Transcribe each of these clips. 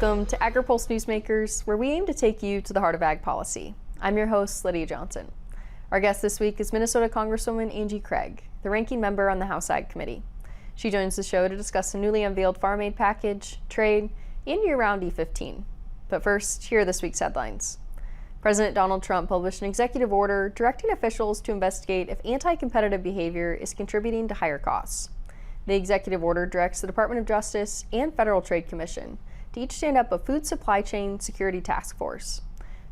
Welcome to Agri-Pulse Newsmakers, where we aim to take you to the heart of ag policy. I'm your host, Lydia Johnson. Our guest this week is Minnesota Congresswoman Angie Craig, the ranking member on the House Ag Committee. She joins the show to discuss the newly unveiled farm aid package, trade, and year-round E15. But first, here are this week's headlines. President Donald Trump published an executive order directing officials to investigate if anti-competitive behavior is contributing to higher costs. The executive order directs the Department of Justice and Federal Trade Commission to each stand up a food supply chain security task force.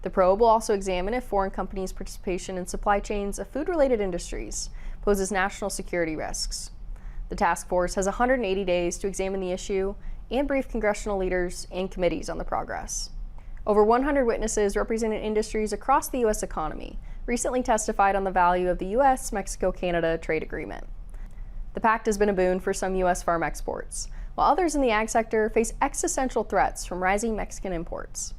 The probe will also examine if foreign companies' participation in supply chains of food-related industries poses national security risks. The task force has 180 days to examine the issue and brief congressional leaders and committees on the progress. Over 100 witnesses representing industries across the U.S. economy recently testified on the value of the U.S.-Mexico-Canada trade agreement. The pact has been a boon for some U.S. farm exports, while others in the ag sector face existential threats from rising Mexican imports.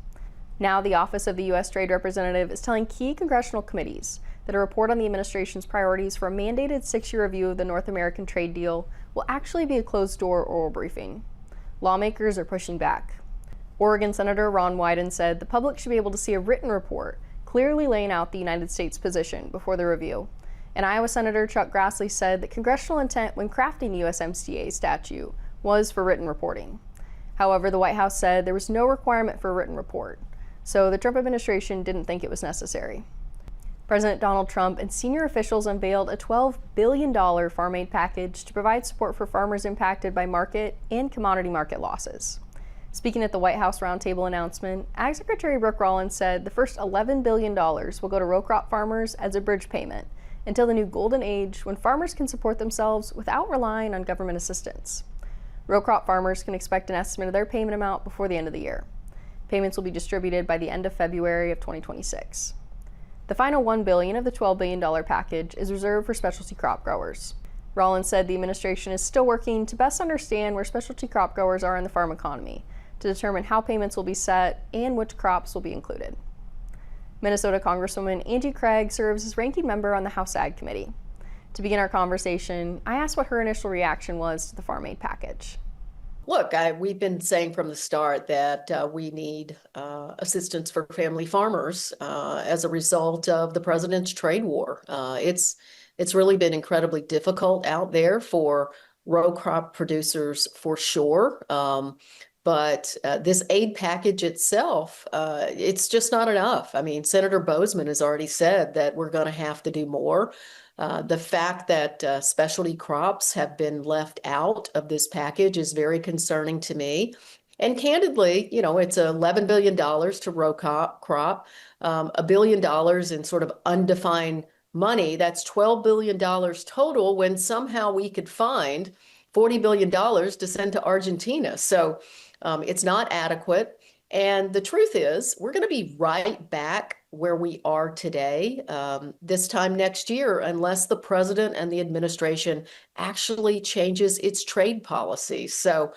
Now, the Office of the U.S. Trade Representative is telling key congressional committees that a report on the administration's priorities for a mandated 6-year review of the North American trade deal will actually be a closed-door oral briefing. Lawmakers are pushing back. Oregon Senator Ron Wyden said the public should be able to see a written report clearly laying out the United States position before the review. And Iowa Senator Chuck Grassley said that congressional intent when crafting the USMCA statute was for written reporting. However, the White House said there was no requirement for a written report, so the Trump administration didn't think it was necessary. President Donald Trump and senior officials unveiled a $12 billion farm aid package to provide support for farmers impacted by market and commodity market losses. Speaking at the White House roundtable announcement, Ag Secretary Brooke Rollins said the first $11 billion will go to row crop farmers as a bridge payment until the new golden age when farmers can support themselves without relying on government assistance. Row crop farmers can expect an estimate of their payment amount before the end of the year. Payments will be distributed by the end of February of 2026. The final $1 billion of the $12 billion package is reserved for specialty crop growers. Rollins said the administration is still working to best understand where specialty crop growers are in the farm economy to determine how payments will be set and which crops will be included. Minnesota Congresswoman Angie Craig serves as ranking member on the House Ag Committee. To begin our conversation, I asked what her initial reaction was to the farm aid package. Look, we've been saying from the start that we need assistance for family farmers as a result of the president's trade war. It's really been incredibly difficult out there for row crop producers for sure. But this aid package itself, it's just not enough. I mean, Senator Bozeman has already said that we're going to have to do more. The fact that specialty crops have been left out of this package is very concerning to me. And candidly, you know, it's $11 billion to row crop, $1 billion in sort of undefined money. That's $12 billion total when somehow we could find $40 billion to send to Argentina. So it's not adequate. And the truth is, we're going to be right back where we are today this time next year, unless the president and the administration actually changes its trade policy. So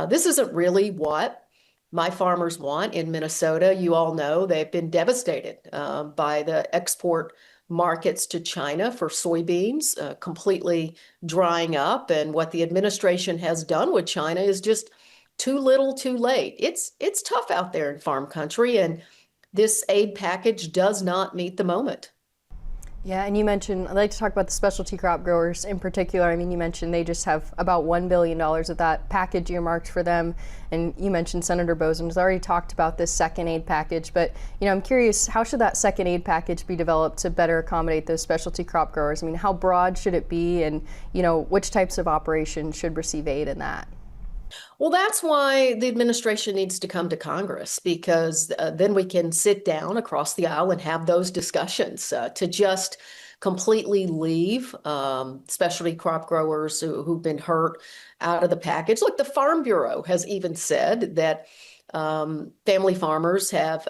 this isn't really what my farmers want in Minnesota. You all know they've been devastated by the export markets to China for soybeans completely drying up. And what the administration has done with China is just too little, too late. It's tough out there in farm country, and this aid package does not meet the moment. Yeah, and you mentioned, I'd like to talk about the specialty crop growers in particular. I mean, you mentioned they just have about $1 billion of that package earmarked for them. And you mentioned Senator Bozeman has already talked about this second aid package. But, you know, I'm curious, how should that second aid package be developed to better accommodate those specialty crop growers? I mean, how broad should it be? And, you know, which types of operations should receive aid in that? Well, that's why the administration needs to come to Congress, because then we can sit down across the aisle and have those discussions. To just completely leave specialty crop growers who've been hurt out of the package. Look, the Farm Bureau has even said that family farmers have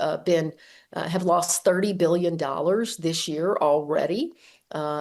lost $30 billion this year already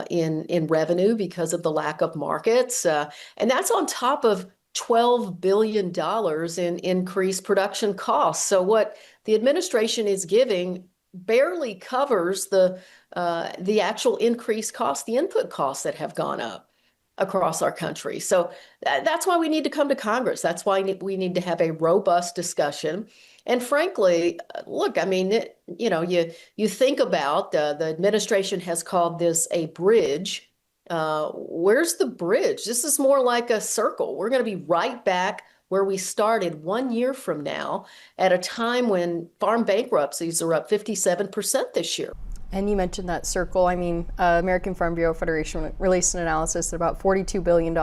in revenue because of the lack of markets, and that's on top of $12 billion in increased production costs. So what the administration is giving barely covers the actual increased costs, the input costs that have gone up. across our country. So that's why we need to come to Congress. That's why we need to have a robust discussion. And frankly, look, I mean, you think about the administration has called this a bridge. Where's the bridge? This is more like a circle. We're going to be right back where we started 1 year from now at a time when farm bankruptcies are up 57% this year. And you mentioned that circle. I mean, American Farm Bureau Federation released an analysis that about $42 billion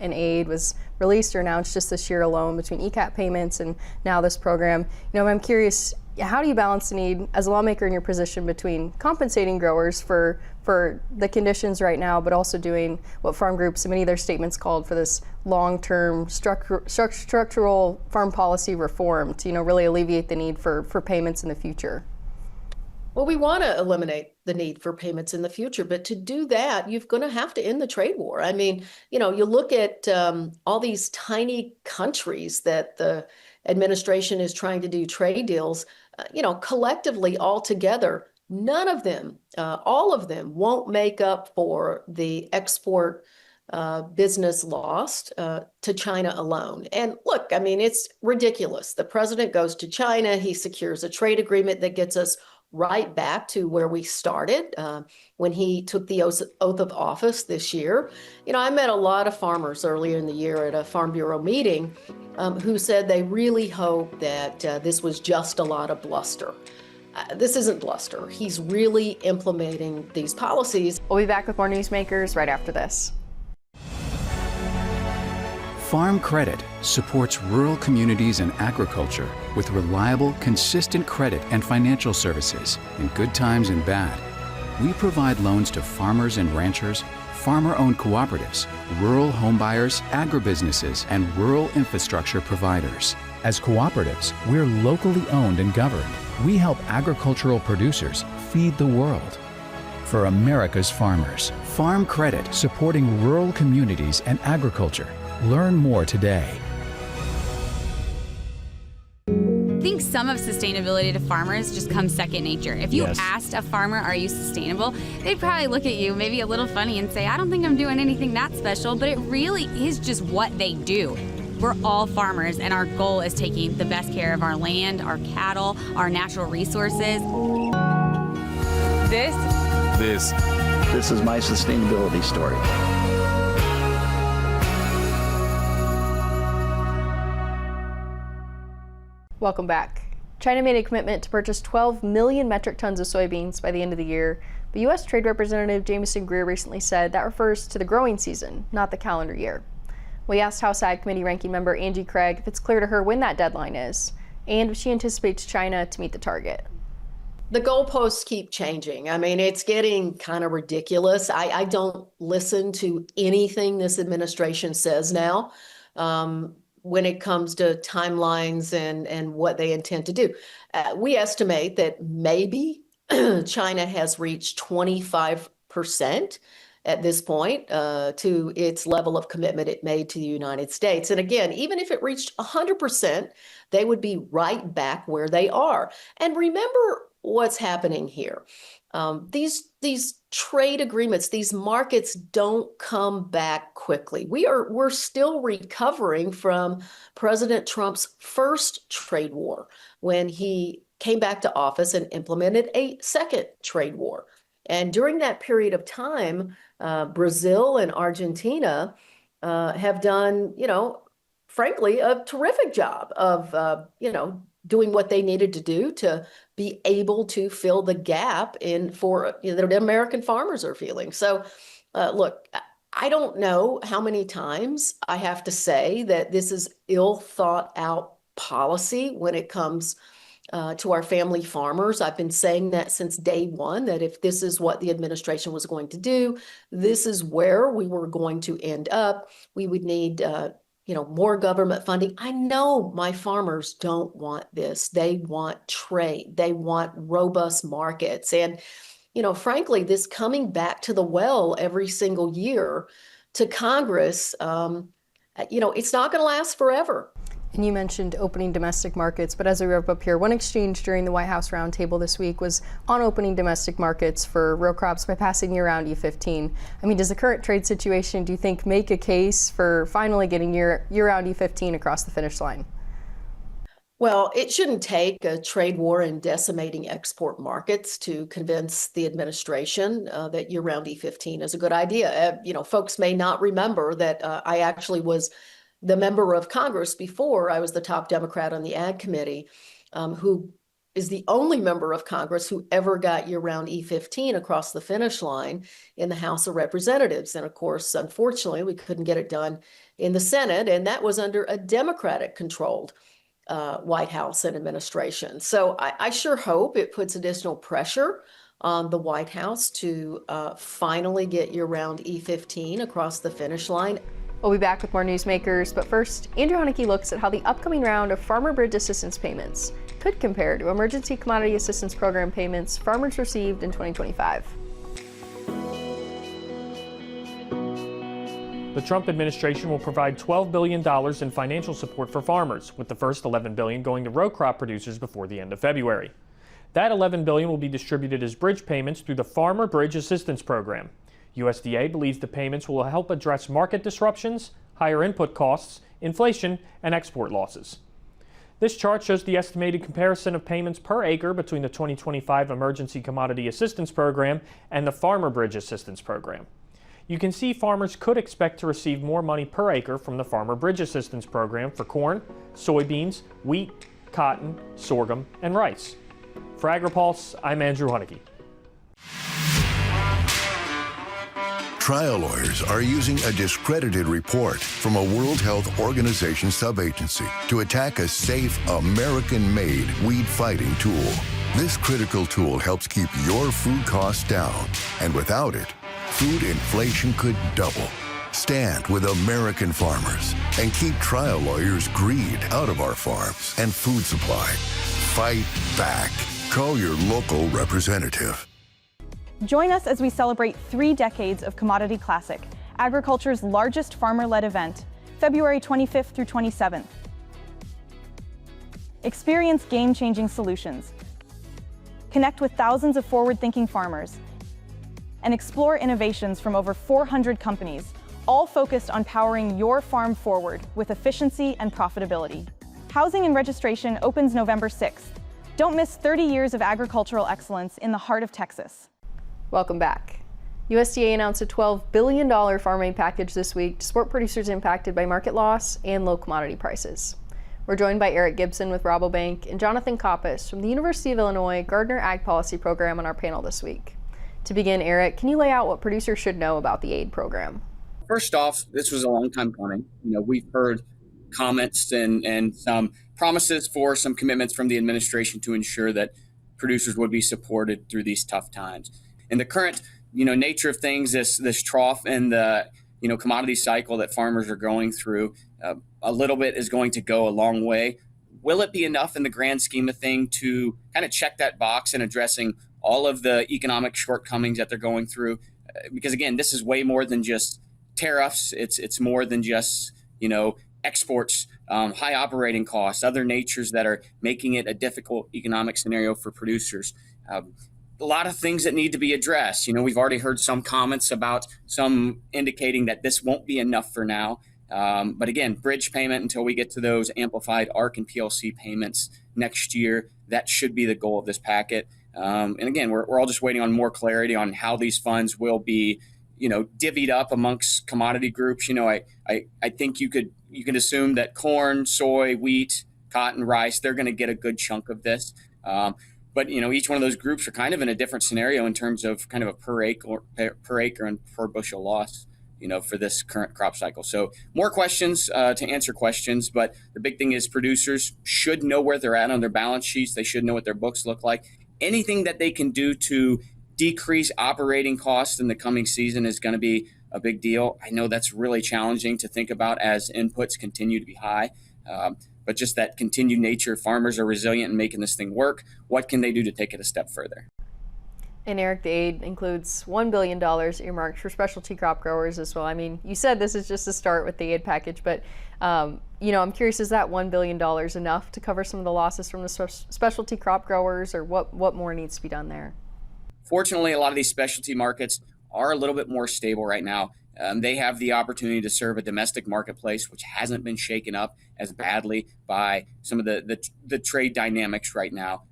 in aid was released or announced just this year alone between ECAP payments and now this program. I'm curious, how do you balance the need as a lawmaker in your position between compensating growers for the conditions right now, but also doing what farm groups in many of their statements called for this long-term structural farm policy reform to really alleviate the need for payments in the future? Well, we want to eliminate the need for payments in the future, but to do that, you're going to have to end the trade war. I mean, you look at all these tiny countries that the administration is trying to do trade deals, collectively all together, none of them, all of them won't make up for the export business lost to China alone. And look, I mean, it's ridiculous. The president goes to China, he secures a trade agreement that gets us right back to where we started when he took the oath of office this year. I met a lot of farmers earlier in the year at a Farm Bureau meeting who said they really hope that this was just a lot of bluster. This isn't bluster. He's really implementing these policies. We'll be back with more Newsmakers right after this. Farm Credit supports rural communities and agriculture with reliable, consistent credit and financial services in good times and bad. We provide loans to farmers and ranchers, farmer-owned cooperatives, rural homebuyers, agribusinesses, and rural infrastructure providers. As cooperatives, we're locally owned and governed. We help agricultural producers feed the world. For America's farmers, Farm Credit supporting rural communities and agriculture. Learn more today. I think some of sustainability to farmers just comes second nature. If you asked a farmer, are you sustainable? They'd probably look at you maybe a little funny and say, I don't think I'm doing anything that special, but it really is just what they do. We're all farmers, and our goal is taking the best care of our land, our cattle, our natural resources. This is my sustainability story. Welcome back. China made a commitment to purchase 12 million metric tons of soybeans by the end of the year, but U.S. Trade Representative Jamieson Greer recently said that refers to the growing season, not the calendar year. We asked House Ag Committee Ranking Member Angie Craig if it's clear to her when that deadline is, and if she anticipates China to meet the target. The goalposts keep changing. I mean, it's getting kind of ridiculous. I don't listen to anything this administration says now. When it comes to timelines and what they intend to do. We estimate that maybe China has reached 25% at this point to its level of commitment it made to the United States. And again, even if it reached 100%, they would be right back where they are. And remember what's happening here. These trade agreements, these markets don't come back quickly. We're still recovering from President Trump's first trade war when he came back to office and implemented a second trade war. And during that period of time, Brazil and Argentina have done, frankly, a terrific job of, doing what they needed to do to be able to fill the gap that American farmers are feeling. So, look, I don't know how many times I have to say that this is ill thought out policy when it comes to our family farmers. I've been saying that since day one, that if this is what the administration was going to do, this is where we were going to end up. We would need more government funding. I know my farmers don't want this. They want trade. They want robust markets. And, frankly, this coming back to the well every single year to Congress, it's not going to last forever. And you mentioned opening domestic markets, but as we wrap up here, one exchange during the White House roundtable this week was on opening domestic markets for row crops by passing year-round E15. I mean, does the current trade situation, do you think, make a case for finally getting year-round E15 across the finish line? Well, it shouldn't take a trade war and decimating export markets to convince the administration that year-round E15 is a good idea. Folks may not remember that I actually was the member of Congress before I was the top Democrat on the Ag Committee, who is the only member of Congress who ever got year-round E15 across the finish line in the House of Representatives. And of course, unfortunately, we couldn't get it done in the Senate, and that was under a Democratic-controlled White House and administration. So I sure hope it puts additional pressure on the White House to finally get year-round E15 across the finish line. We'll be back with more Newsmakers, but first, Andrew Haneke looks at how the upcoming round of Farmer Bridge Assistance payments could compare to Emergency Commodity Assistance Program payments farmers received in 2025. The Trump administration will provide $12 billion in financial support for farmers, with the first $11 billion going to row crop producers before the end of February. That $11 billion will be distributed as bridge payments through the Farmer Bridge Assistance Program. USDA believes the payments will help address market disruptions, higher input costs, inflation, and export losses. This chart shows the estimated comparison of payments per acre between the 2025 Emergency Commodity Assistance Program and the Farmer Bridge Assistance Program. You can see farmers could expect to receive more money per acre from the Farmer Bridge Assistance Program for corn, soybeans, wheat, cotton, sorghum, and rice. For Agri-Pulse, I'm Andrew Haneke. Trial lawyers are using a discredited report from a World Health Organization subagency to attack a safe, American-made weed-fighting tool. This critical tool helps keep your food costs down, and without it, food inflation could double. Stand with American farmers and keep trial lawyers' greed out of our farms and food supply. Fight back. Call your local representative. Join us as we celebrate 3 decades of Commodity Classic, agriculture's largest farmer-led event, February 25th through 27th. Experience game-changing solutions. Connect with thousands of forward-thinking farmers and explore innovations from over 400 companies, all focused on powering your farm forward with efficiency and profitability. Housing and registration opens November 6th. Don't miss 30 years of agricultural excellence in the heart of Texas. Welcome back. USDA announced a $12 billion farm aid package this week to support producers impacted by market loss and low commodity prices. We're joined by Eric Gibson with Rabobank and Jonathan Koppas from the University of Illinois Gardner Ag Policy Program on our panel this week. To begin, Eric, can you lay out what producers should know about the aid program? First off, this was a long time coming. We've heard comments and some promises for some commitments from the administration to ensure that producers would be supported through these tough times. In the current, nature of things, this trough in the, commodity cycle that farmers are going through, a little bit is going to go a long way. Will it be enough in the grand scheme of things to kind of check that box in addressing all of the economic shortcomings that they're going through? Because again, this is way more than just tariffs. It's more than just, exports, high operating costs, other natures that are making it a difficult economic scenario for producers. A lot of things that need to be addressed. We've already heard some comments about some indicating that this won't be enough for now. But again, bridge payment until we get to those amplified ARC and PLC payments next year, that should be the goal of this packet. And again, we're all just waiting on more clarity on how these funds will be, divvied up amongst commodity groups. I think you could assume that corn, soy, wheat, cotton, rice, they're going to get a good chunk of this. But each one of those groups are kind of in a different scenario in terms of kind of a per acre and per bushel loss, for this current crop cycle. So more questions to answer questions, but the big thing is producers should know where they're at on their balance sheets. They should know what their books look like. Anything that they can do to decrease operating costs in the coming season is going to be a big deal. I know that's really challenging to think about as inputs continue to be high. But just that continued nature, farmers are resilient in making this thing work. What can they do to take it a step further? And Eric, the aid includes $1 billion earmarked for specialty crop growers as well. I mean, you said this is just a start with the aid package, but I'm curious, is that $1 billion enough to cover some of the losses from the specialty crop growers, or what more needs to be done there? Fortunately, a lot of these specialty markets are a little bit more stable right now. They have the opportunity to serve a domestic marketplace, which hasn't been shaken up as badly by some of the trade dynamics right now.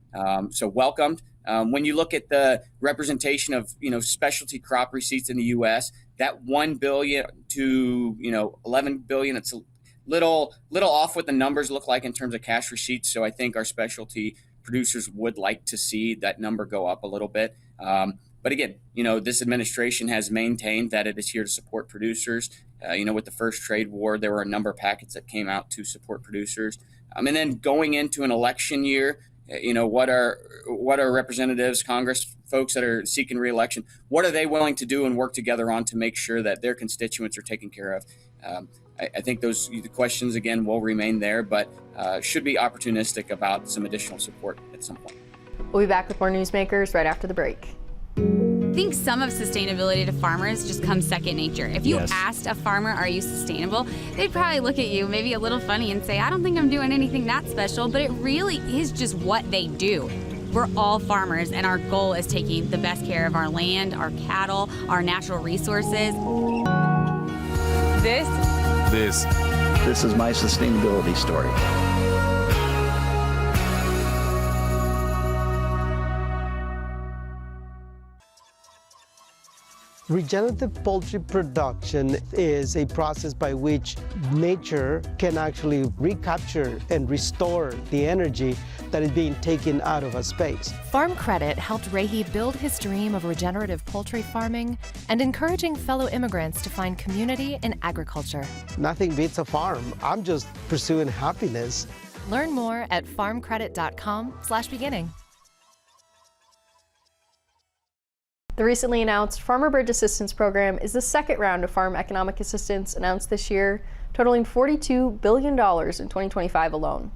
So welcomed. When you look at the representation of specialty crop receipts in the U.S., that $1 billion to $11 billion, it's a little off what the numbers look like in terms of cash receipts. So I think our specialty producers would like to see that number go up a little bit. But again, this administration has maintained that it is here to support producers. With the first trade war, there were a number of packets that came out to support producers. And then going into an election year, what are representatives, Congress folks that are seeking re-election, what are they willing to do and work together on to make sure that their constituents are taken care of? I think the questions, again, will remain there, but should be opportunistic about some additional support at some point. We'll be back with more Newsmakers right after the break. I think some of sustainability to farmers just comes second nature. If you asked a farmer, are you sustainable? They'd probably look at you maybe a little funny and say, I don't think I'm doing anything that special, but it really is just what they do. We're all farmers, and our goal is taking the best care of our land, our cattle, our natural resources. This is my sustainability story. Regenerative poultry production is a process by which nature can actually recapture and restore the energy that is being taken out of a space. Farm Credit helped Rahi build his dream of regenerative poultry farming and encouraging fellow immigrants to find community in agriculture. Nothing beats a farm. I'm just pursuing happiness. Learn more at farmcredit.com/beginning. The recently announced Farmer Bridge Assistance Program is the second round of farm economic assistance announced this year, totaling $42 billion in 2025 alone.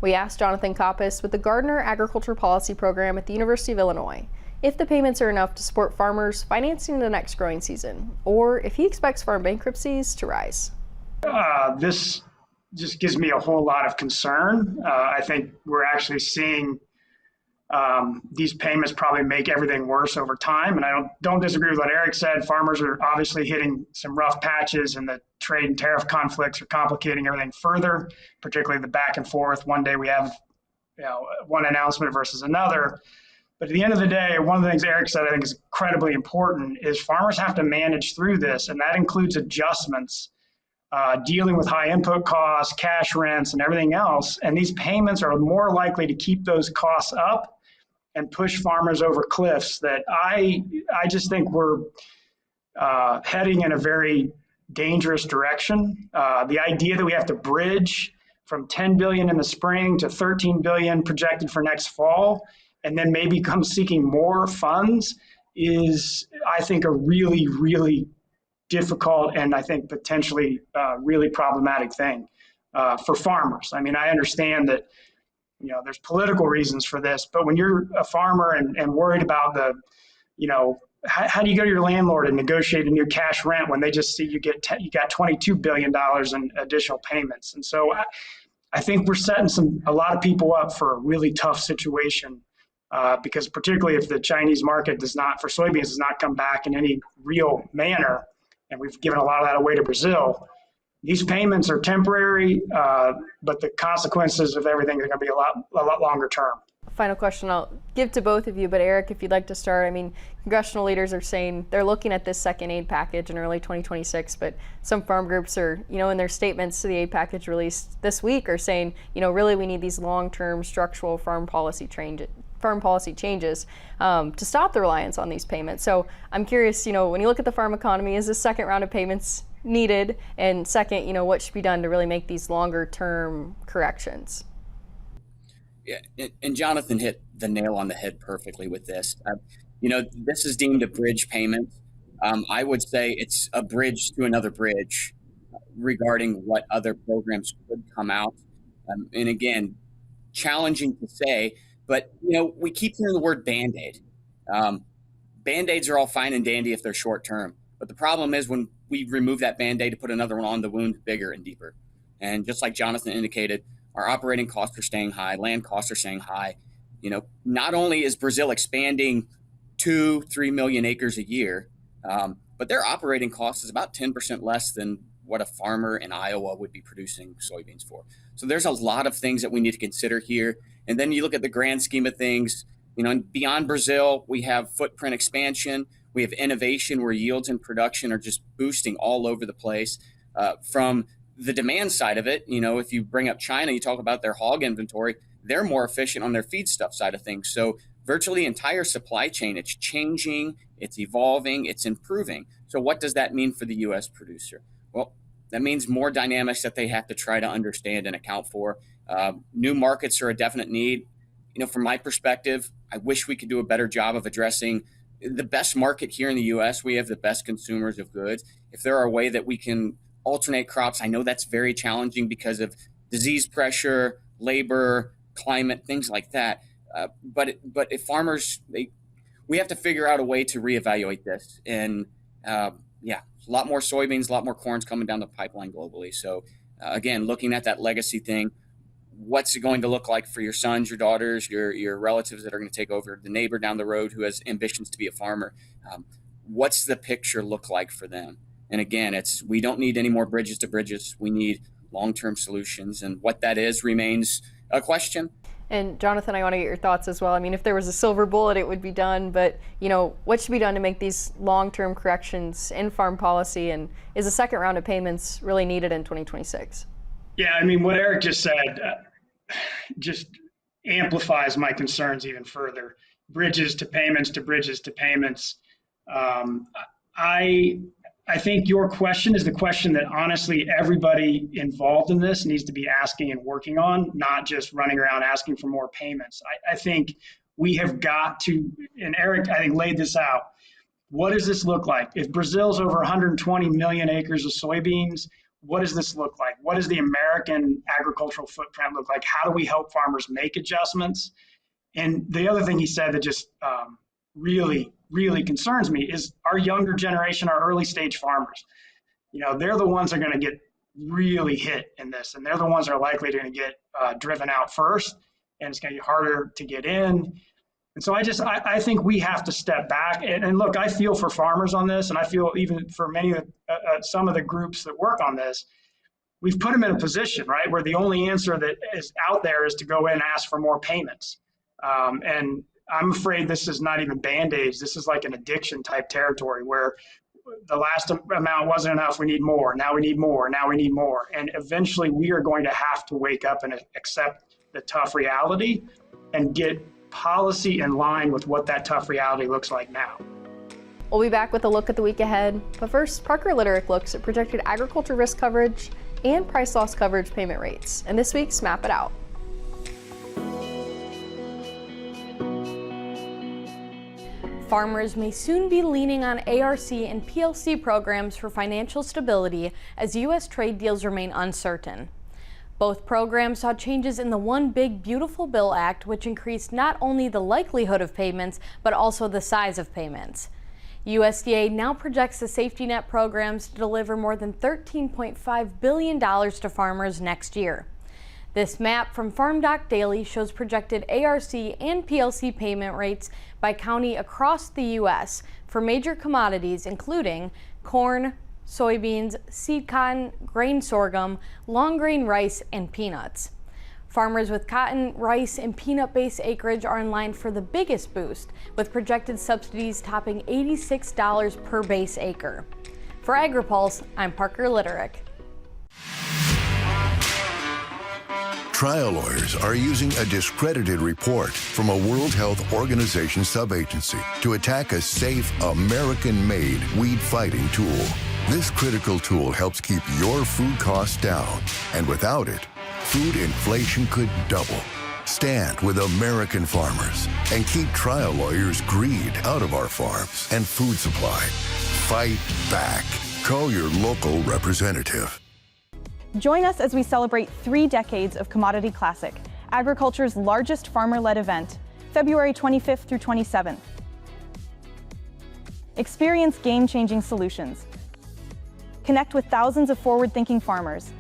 We asked Jonathan Koppas with the Gardner Agriculture Policy Program at the University of Illinois if the payments are enough to support farmers financing the next growing season, or if he expects farm bankruptcies to rise. This just gives me a whole lot of concern. I think we're actually seeing these payments probably make everything worse over time. And I don't disagree with what Eric said. Farmers are obviously hitting some rough patches, and the trade and tariff conflicts are complicating everything further, particularly the back and forth. One day we have one announcement versus another. But at the end of the day, one of the things Eric said I think is incredibly important is farmers have to manage through this, and that includes adjustments, dealing with high input costs, cash rents, and everything else. And these payments are more likely to keep those costs up and push farmers over cliffs that I just think we're heading in a very dangerous direction. The idea that we have to bridge from $10 billion in the spring to $13 billion projected for next fall, and then maybe come seeking more funds is, I think, a really, really difficult and I think potentially really problematic thing for farmers. I mean, I understand that there's political reasons for this, but when you're a farmer and worried about how do you go to your landlord and negotiate a new cash rent when they just see you got $22 billion in additional payments? And so I think we're setting a lot of people up for a really tough situation because particularly if the Chinese market for soybeans does not come back in any real manner, and we've given a lot of that away to Brazil. These payments are temporary, but the consequences of everything are going to be a lot longer term. Final question I'll give to both of you, but Eric, if you'd like to start. I mean, congressional leaders are saying they're looking at this second aid package in early 2026, but some farm groups are, in their statements to the aid package released this week are saying, really we need these long-term structural farm policy changes to stop the reliance on these payments. So I'm curious, when you look at the farm economy, is this second round of payments needed? And second, what should be done to really make these longer term corrections? Yeah, and Jonathan hit the nail on the head perfectly with this. This is deemed a bridge payment. I would say it's a bridge to another bridge regarding what other programs could come out. And again, challenging to say, but we keep hearing the word Band-Aid. Band-Aids are all fine and dandy if they're short term. But the problem is when we remove that Band-Aid to put another one on, the wound's bigger and deeper. And just like Jonathan indicated, our operating costs are staying high, land costs are staying high. Not only is Brazil expanding 2-3 million acres a year, but their operating cost is about 10% less than what a farmer in Iowa would be producing soybeans for. So there's a lot of things that we need to consider here. And then you look at the grand scheme of things, and beyond Brazil, we have footprint expansion. We have innovation where yields and production are just boosting all over the place. From the demand side of it, if you bring up China, you talk about their hog inventory, they're more efficient on their feedstuff side of things. So virtually the entire supply chain, it's changing, it's evolving, it's improving. So what does that mean for the U.S. producer? Well, that means more dynamics that they have to try to understand and account for. New markets are a definite need. From my perspective, I wish we could do a better job of addressing the best market here in the U.S. We have the best consumers of goods. If there are a way that we can alternate crops, I know that's very challenging because of disease pressure, labor, climate, things like that. But if farmers, we have to figure out a way to reevaluate this. And a lot more soybeans, a lot more corn's coming down the pipeline globally. So again, looking at that legacy thing, what's it going to look like for your sons, your daughters, your relatives that are going to take over, the neighbor down the road who has ambitions to be a farmer? What's the picture look like for them? And again, we don't need any more bridges to bridges. We need long-term solutions. And what that is remains a question. And Jonathan, I want to get your thoughts as well. I mean, if there was a silver bullet, it would be done. But, what should be done to make these long-term corrections in farm policy? And is a second round of payments really needed in 2026? Yeah, I mean, what Eric just said just amplifies my concerns even further. Bridges to payments to bridges to payments. I think your question is the question that honestly everybody involved in this needs to be asking and working on, not just running around asking for more payments. I think we have got to, and Eric, I think, laid this out. What does this look like? If Brazil's over 120 million acres of soybeans, what does this look like? What does the American agricultural footprint look like? How do we help farmers make adjustments? And the other thing he said that just really concerns me is our younger generation, our early stage farmers. They're the ones that are going to get really hit in this, and they're the ones that are likely to get driven out first, and it's going to be harder to get in. And so I think we have to step back and look. I feel for farmers on this, and I feel even for some of the groups that work on this. We've put them in a position, right, where the only answer that is out there is to go in and ask for more payments, and I'm afraid this is not even Band-Aids. This is like an addiction type territory where the last amount wasn't enough. We need more. Now we need more. Now we need more. And eventually we are going to have to wake up and accept the tough reality and get policy in line with what that tough reality looks like now. We'll be back with a look at the week ahead. But first, Parker Litterick looks at projected agriculture risk coverage and price loss coverage payment rates. And this week's Map It Out. Farmers may soon be leaning on ARC and PLC programs for financial stability as U.S. trade deals remain uncertain. Both programs saw changes in the One Big Beautiful Bill Act, which increased not only the likelihood of payments, but also the size of payments. USDA now projects the safety net programs to deliver more than $13.5 billion to farmers next year. This map from FarmDoc Daily shows projected ARC and PLC payment rates by county across the U.S. for major commodities including corn, soybeans, seed cotton, grain sorghum, long grain rice, and peanuts. Farmers with cotton, rice, and peanut-based acreage are in line for the biggest boost, with projected subsidies topping $86 per base acre. For Agri-Pulse, I'm Parker Litterick. Trial lawyers are using a discredited report from a World Health Organization subagency to attack a safe, American-made weed-fighting tool. This critical tool helps keep your food costs down, and without it, food inflation could double. Stand with American farmers and keep trial lawyers' greed out of our farms and food supply. Fight back. Call your local representative. Join us as we celebrate 3 decades of Commodity Classic, agriculture's largest farmer-led event, February 25th through 27th. Experience game-changing solutions. Connect with thousands of forward-thinking farmers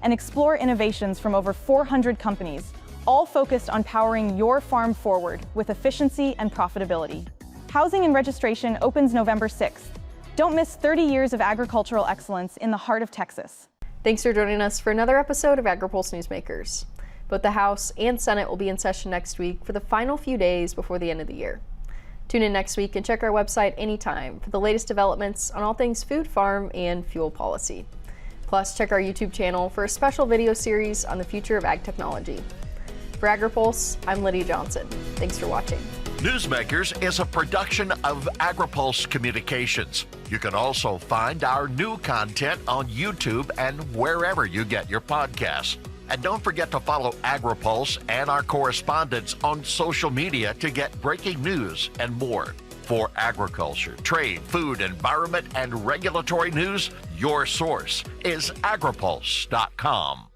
and explore innovations from over 400 companies, all focused on powering your farm forward with efficiency and profitability. Housing and registration opens November 6th. Don't miss 30 years of agricultural excellence in the heart of Texas. Thanks for joining us for another episode of Agri-Pulse Newsmakers. Both the House and Senate will be in session next week for the final few days before the end of the year. Tune in next week and check our website anytime for the latest developments on all things food, farm, and fuel policy. Plus, check our YouTube channel for a special video series on the future of ag technology. For Agri-Pulse, I'm Lydia Johnson. Thanks for watching. Newsmakers is a production of Agri-Pulse Communications. You can also find our new content on YouTube and wherever you get your podcasts. And don't forget to follow Agri-Pulse and our correspondents on social media to get breaking news and more. For agriculture, trade, food, environment, and regulatory news, your source is agripulse.com.